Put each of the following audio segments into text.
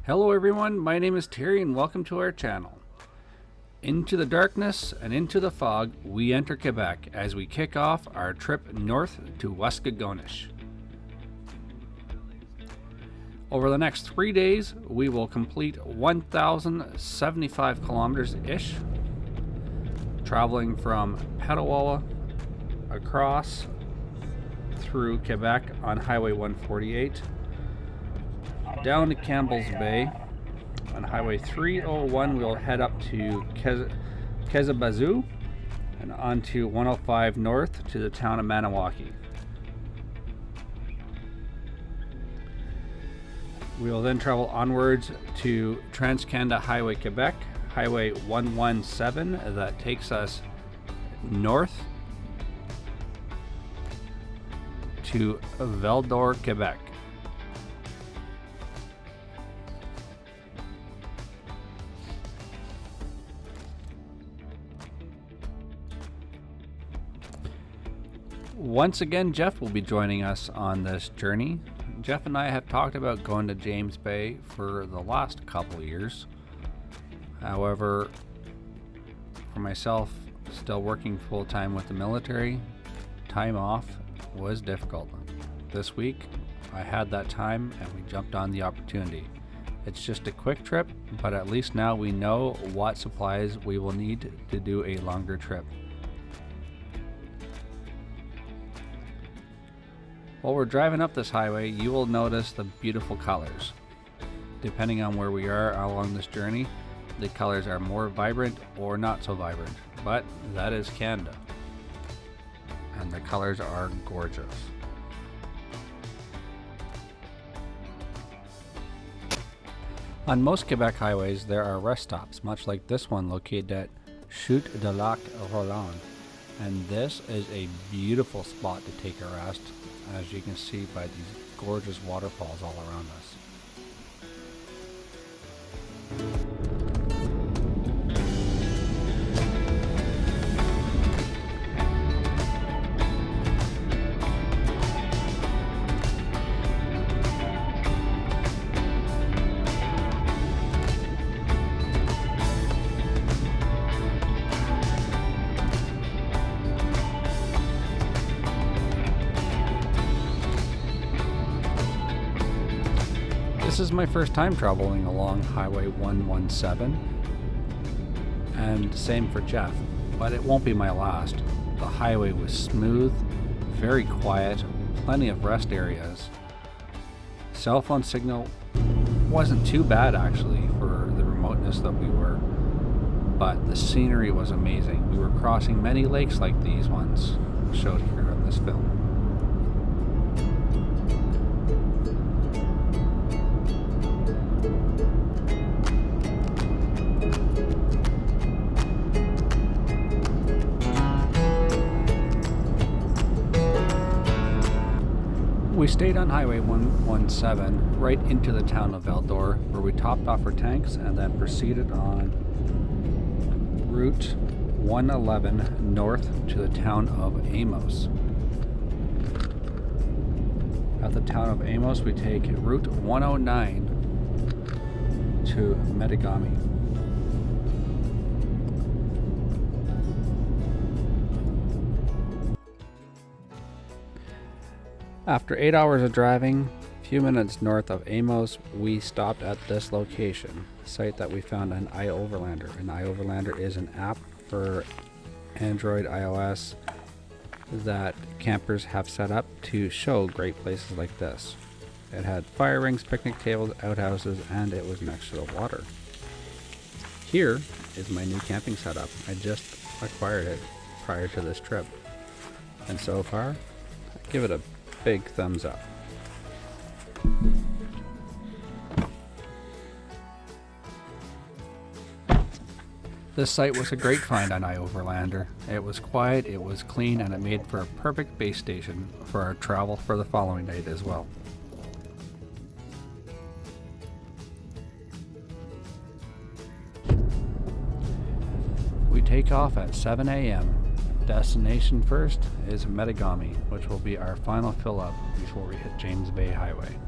Hello everyone, my name is Terry and welcome to our channel. Into the darkness and into the fog, we enter Quebec as we kick off our trip north to Waskaganish. Over the next 3 days, we will complete 1,075 kilometers-ish, traveling from Petawawa across through Quebec on Highway 148, down to Campbell's Bay. On Highway 301, we'll head up to Kezabazoo and onto 105 north to the town of Maniwaki. We will then travel onwards to Trans-Canada Highway Quebec, Highway 117, that takes us north to Val-d'Or, Quebec. Once again, Jeff will be joining us on this journey. Jeff and I have talked about going to James Bay for the last couple years. However, for myself, still working full-time with the military, time off was difficult. This week, I had that time and we jumped on the opportunity. It's just a quick trip, but at least now we know what supplies we will need to do a longer trip. While we're driving up this highway, you will notice the beautiful colors. Depending on where we are along this journey, the colors are more vibrant or not so vibrant, but that is Canada. And the colors are gorgeous. On most Quebec highways, there are rest stops, much like this one located at Chute de Lac Roland. And this is a beautiful spot to take a rest, as you can see by these gorgeous waterfalls all around us. This is my first time traveling along Highway 117, and same for Jeff, but it won't be my last. The highway was smooth, very quiet, plenty of rest areas. Cell phone signal wasn't too bad actually for the remoteness that we were, but the scenery was amazing. We were crossing many lakes like these ones showed here in this film. We stayed on Highway 117 right into the town of Val-d'Or, where we topped off our tanks and then proceeded on Route 111 north to the town of Amos. At the town of Amos, we take Route 109 to Medigami. After 8 hours of driving, a few minutes north of Amos, we stopped at this location, a site that we found on iOverlander. And iOverlander is an app for Android, iOS that campers have set up to show great places like this. It had fire rings, picnic tables, outhouses, and it was next to the water. Here is my new camping setup. I just acquired it prior to this trip. And so far, I give it a big thumbs up. This site was a great find on iOverlander. It was quiet, it was clean, and it made for a perfect base station for our travel for the following night as well. We take off at 7 a.m. Destination first is Medigami, which will be our final fill up before we hit James Bay Highway.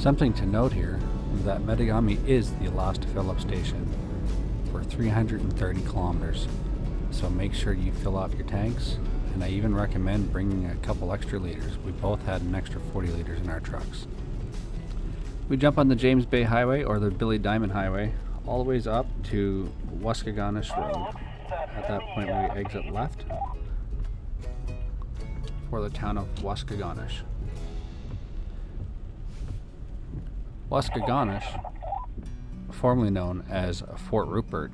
Something to note here is that Metagami is the last fill-up station for 330 kilometers. So make sure you fill up your tanks, and I even recommend bringing a couple extra liters. We both had an extra 40 liters in our trucks. We jump on the James Bay Highway, or the Billy Diamond Highway, all the ways up to Waskaganish Road. At that point we exit left for the town of Waskaganish. Waskaganish, formerly known as Fort Rupert,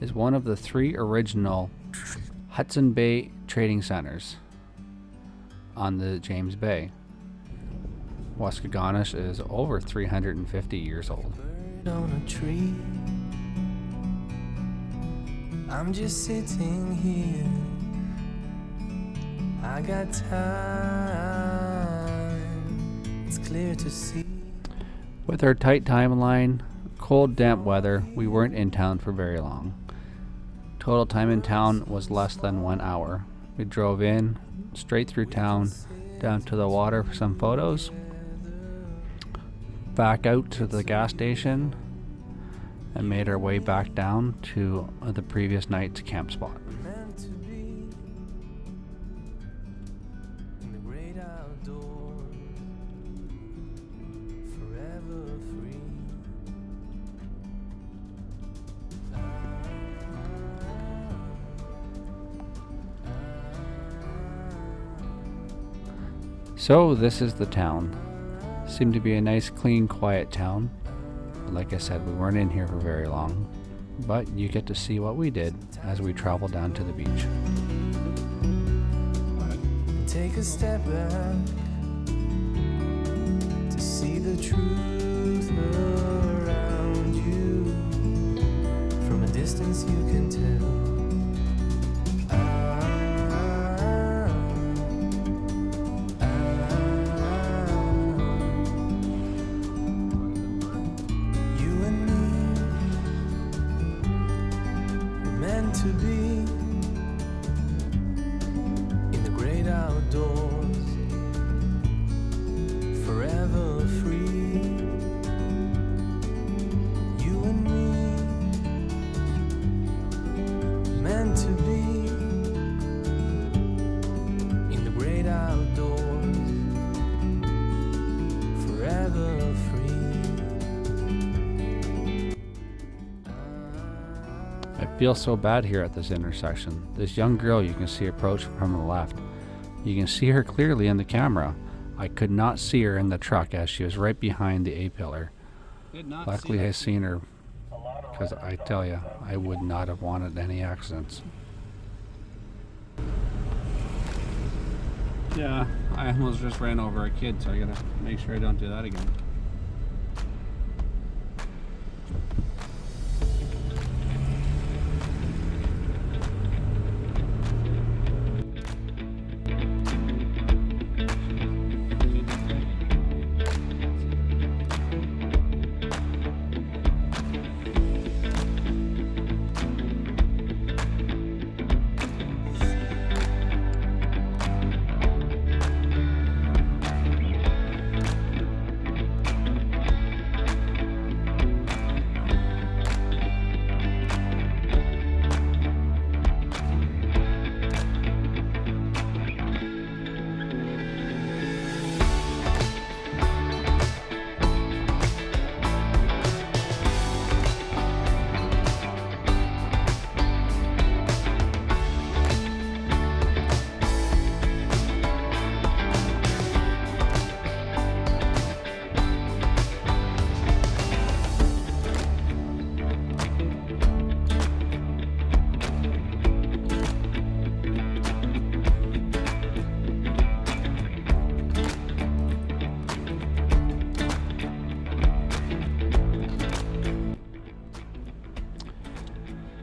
is one of the 3 original Hudson Bay trading centers on the James Bay. Waskaganish is over 350 years old. Bird on a tree. I'm just sitting here. I got time. It's clear to see. With our tight timeline, cold, damp weather, we weren't in town for very long. Total time in town was less than 1 hour. We drove in, straight through town, down to the water for some photos, back out to the gas station, and made our way back down to the previous night's camp spot. Meant to be in the great outdoors, forever free. So this is the town. Seemed to be a nice, clean, quiet town. Like I said, we weren't in here for very long, but you get to see what we did as we travel down to the beach. Take a step back to see the truth around you. From a distance you can tell. To be in the great outdoors, forever free. You and me, meant to be in the great outdoors, forever free. I feel so bad here at this intersection. This young girl you can see approach from the left. You can see her clearly in the camera. I could not see her in the truck as she was right behind the A-pillar. Luckily I seen her, because I tell you, I would not have wanted any accidents. Yeah, I almost just ran over a kid, so I gotta make sure I don't do that again.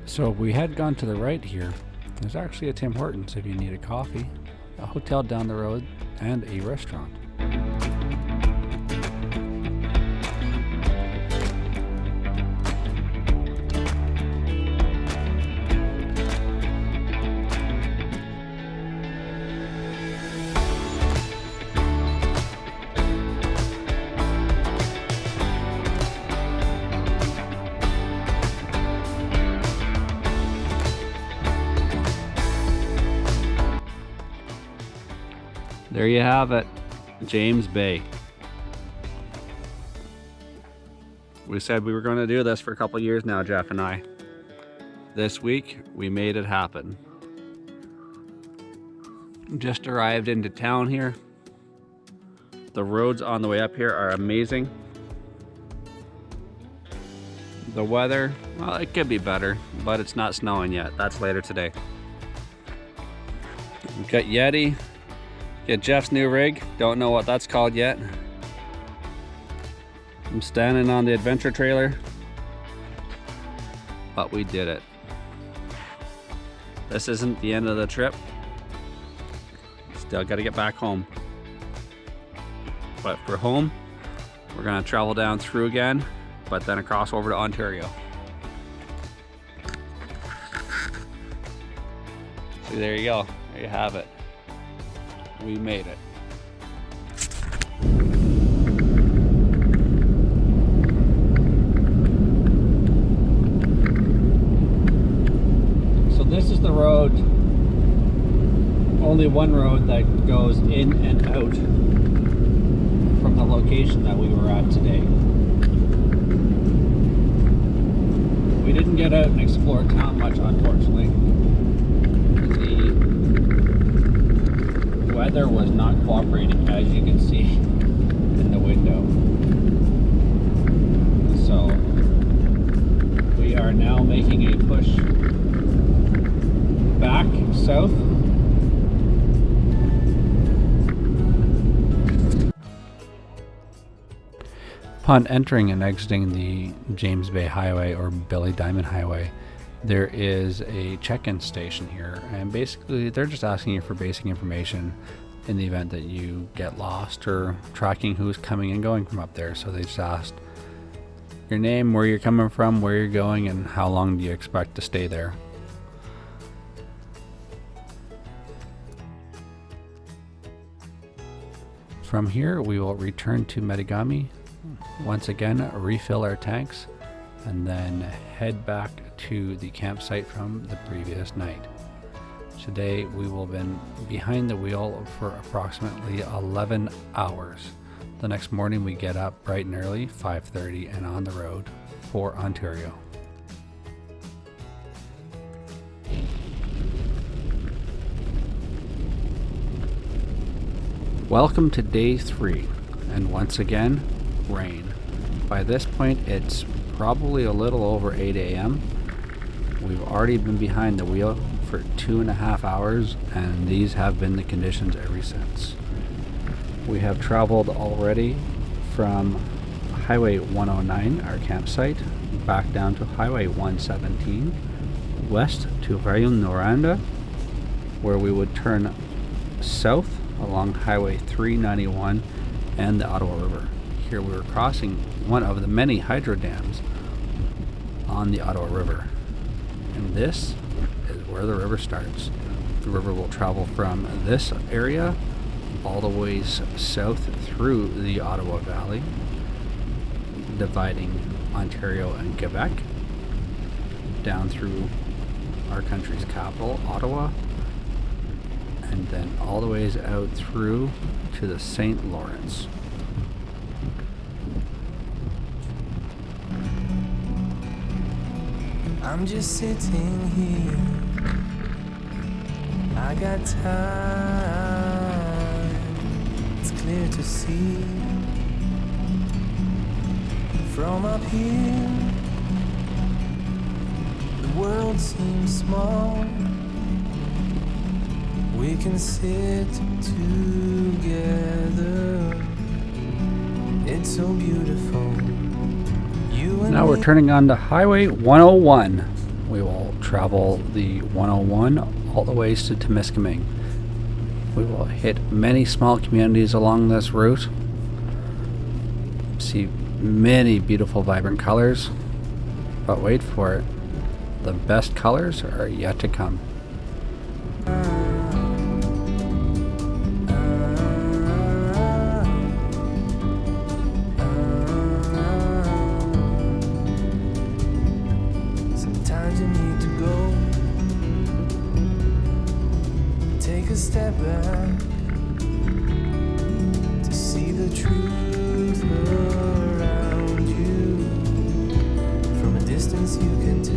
So we had gone to the right here. There's actually a Tim Hortons if you need a coffee, a hotel down the road, and a restaurant. There you have it, James Bay. We said we were going to do this for a couple years now, Jeff and I. This week, we made it happen. Just arrived into town here. The roads on the way up here are amazing. The weather, well, it could be better, but it's not snowing yet. That's later today. We've got Yeti. Get Jeff's new rig. Don't know what that's called yet. I'm standing on the adventure trailer, but we did it. This isn't the end of the trip. Still got to get back home. But for home, we're gonna travel down through again, but then across over to Ontario. So there you go. There you have it. We made it. So this is the road, only one road that goes in and out from the location that we were at today. We didn't get out and explore town much, unfortunately. The weather was not cooperating, as you can see in the window. So we are now making a push back south. Upon entering and exiting the James Bay Highway or Billy Diamond Highway, there is a check-in station here, and basically they're just asking you for basic information in the event that you get lost or tracking who's coming and going from up there. So they just asked your name, where you're coming from, where you're going, and how long do you expect to stay there. From here we will return to Medigami, once again refill our tanks, and then head back to the campsite from the previous night. Today we will have been behind the wheel for approximately 11 hours. The next morning we get up bright and early, 5:30, and on the road for Ontario. Welcome to day 3, and once again, rain. By this point it's probably a little over 8 a.m. We've already been behind the wheel for 2.5 hours, and these have been the conditions ever since. We have traveled already from Highway 109, our campsite, back down to Highway 117, west to Rio-Noranda, where we would turn south along Highway 391 and the Ottawa River. Here we were crossing one of the many hydro dams on the Ottawa River, and this is where the river starts. The river will travel from this area all the way south through the Ottawa Valley, dividing Ontario and Quebec, down through our country's capital, Ottawa, and then all the ways out through to the St. Lawrence. I'm just sitting here. I got time. It's clear to see from up here. The world seems small. We can sit together. It's so beautiful. Now we're turning on to Highway 101. We will travel the 101 all the ways to Temiskaming. We will hit many small communities along this route. See many beautiful vibrant colors, but wait for it. The best colors are yet to come. Sometimes you need to go, take a step back, the truth around you. From a distance you can tell.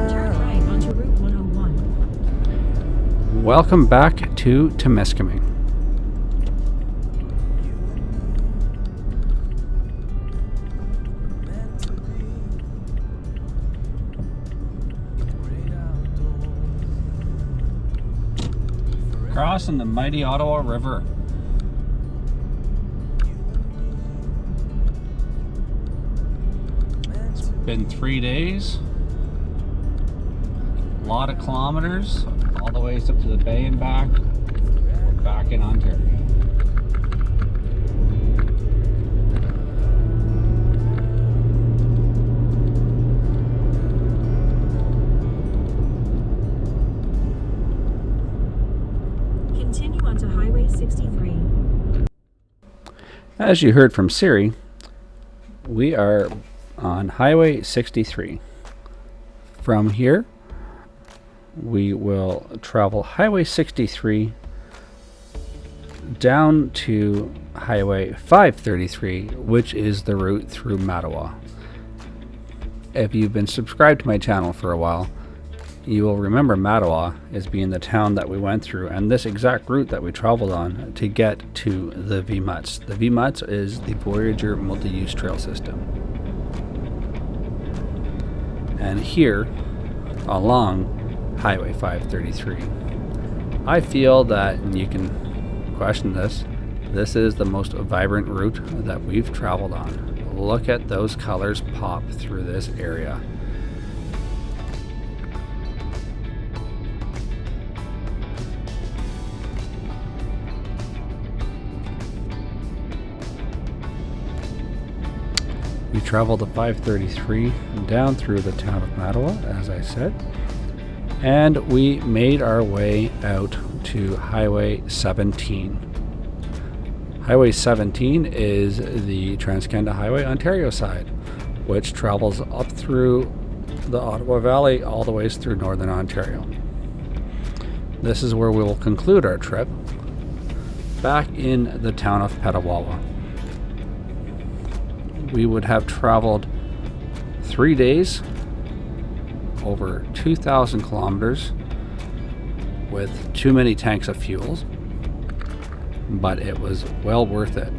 Turn right onto Route 101. Welcome back to Temiskaming. Meant to be in the great outdoors. Crossing the mighty Ottawa River. It's been 3 days. A lot of kilometers, all the ways up to the bay and back. We're back in Ontario. Continue onto Highway 63. As you heard from Siri, we are on Highway 63. From here, we will travel Highway 63 down to Highway 533, which is the route through Mattawa. If you've been subscribed to my channel for a while, you will remember Mattawa as being the town that we went through, and this exact route that we traveled on to get to the VMUTs. The VMUTs is the Voyager Multi-Use Trail System. And here, along Highway 533, I feel that, and you can question this, this is the most vibrant route that we've traveled on. Look at those colors pop through this area. We traveled the 533 down through the town of Mattawa, as I said, and we made our way out to Highway 17. Highway 17 is the Trans-Canada Highway Ontario side, which travels up through the Ottawa Valley all the ways through Northern Ontario. This is where we will conclude our trip back in the town of Petawawa. We would have traveled 3 days, over 2,000 kilometers, with too many tanks of fuels, but it was well worth it.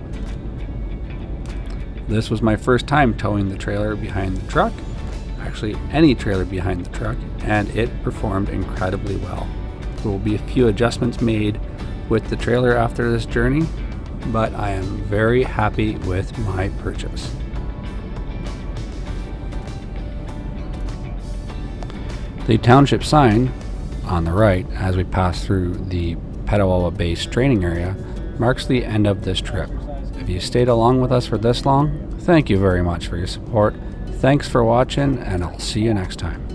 This was my first time towing the trailer behind the truck, actually any trailer behind the truck, and it performed incredibly well. There will be a few adjustments made with the trailer after this journey, but I am very happy with my purchase. The township sign on the right, as we pass through the Petawawa Base training area, marks the end of this trip. If you stayed along with us for this long, thank you very much for your support. Thanks for watching, and I'll see you next time.